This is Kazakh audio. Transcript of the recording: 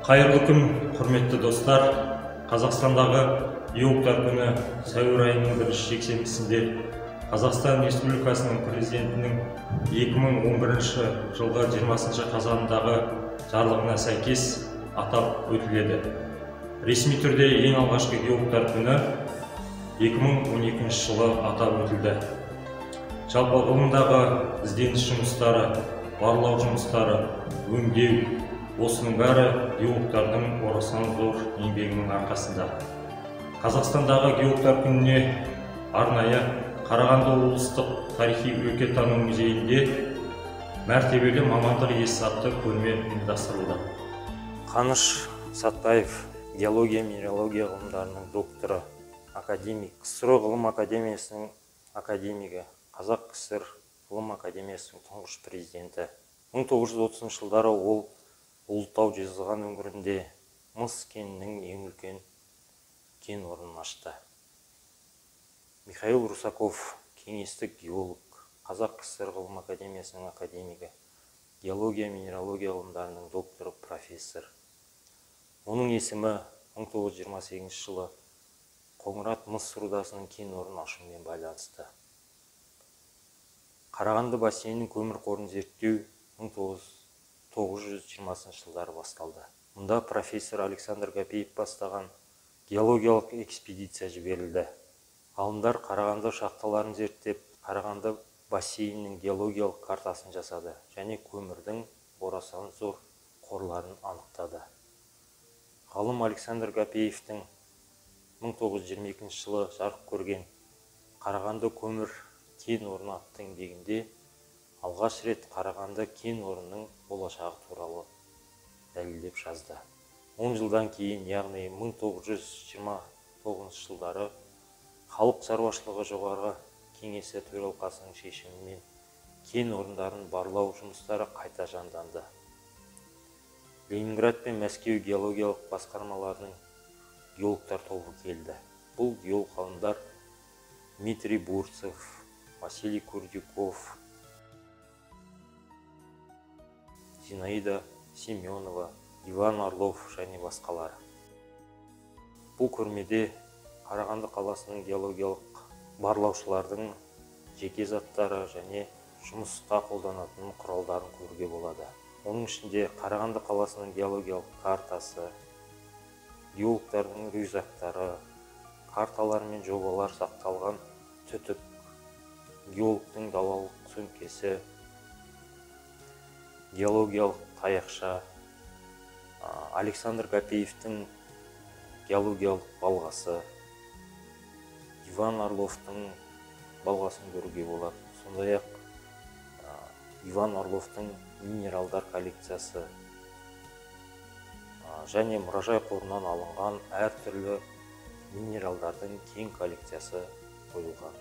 Қайырлы күн, құрметті достар. Қазақстандағы геологтар күні сәуір айының 1 жексенбісінде Қазақстан Республикасының президентінің 2011 жылғы 20 қазанындағы жарлығына сәйкес атап өтіледі. Ресми түрде ең алғашқы геологтар күні 2012 жылы атап өтілді. Жалпы ғылымдағы ізденіс жұмыстары, барлау жұмыстары, өңдеу, осының бәрі геологтардың орасан зор еңбегінің арқасында. Қазақстандағы геологтар күніне арнайы Қарағанды облыстық тарихи-өлкетану музейінде мәртебелі мамандық иесі атты көрме ұйымдастырылды. Қаныш Сатпаев, геология, минералогия ғылымдарының докторы, академик, КСР ғылым академиясының академигі, Қазақ КСР ғылым академиясының тұңғыш президенті. 1930 жылдары ол Ұлытау Жезқазған өңірінде мыс кенінің ең үлкен кен орнын ашты. Михаил Русаков, кеңестік геолог, Қазақ КСР ғылым академиясының академигі, геология, минералогия ғылымдарының докторы, профессор. Оның есімі 1928 жылы Қоңырат мыс рудасының кен орнын ашумен байланысты. Қарағанды бассейнінің көмір қорын зерттеу 1920 жылдары басталды. Мұнда профессор Александр Гапеев бастаған геологиялық экспедиция жіберілді. Ғалымдар Қарағанды шахталарын зерттеп, Қарағанды бассейнінің геологиялық картасын жасады және көмірдің орасан зор қорларын анықтады. Ғалым Александр Гапеевтің 1922 жылы жарық көрген Қарағанды көмір кен орны атты еңбегінде алғаш рет Қарағанды кен орнының болашағы туралы дәлелдеп жазды. 10 жылдан кейін, яғни 1929 жылдары халық шаруашылығы жоғарғы кеңесі төралқасының шешімімен кен орындарын барлау жұмыстары қайта жанданды. Ленинград пен Мәскеу геологиялық басқармаларының геологтар тобы келді. Бұл геолог ғалымдар Дмитрий Бурцев, Василий Курдюков, Зинаида Семенова, Иван Орлов және басқалары. Бұл көрмеде Қарағанды қаласының геологиялық барлаушылардың жеке заттары және жұмысқа қолданатын құралдарын көруге болады. Оның ішінде Қарағанды қаласының геологиялық картасы, геологтардың рюкзактары, карталар мен жобалар сақталған түтік, геологтың далалық сөмкесі, геологиялық таяқша, Александр Гапеевтің геологиялық балғасы, Иван Орловтың балғасын көруге болады. Сондай-ақ Иван Орловтың минералдар коллекциясы және мұражай қорынан алынған әртүрлі минералдардың кең коллекциясы қойылған.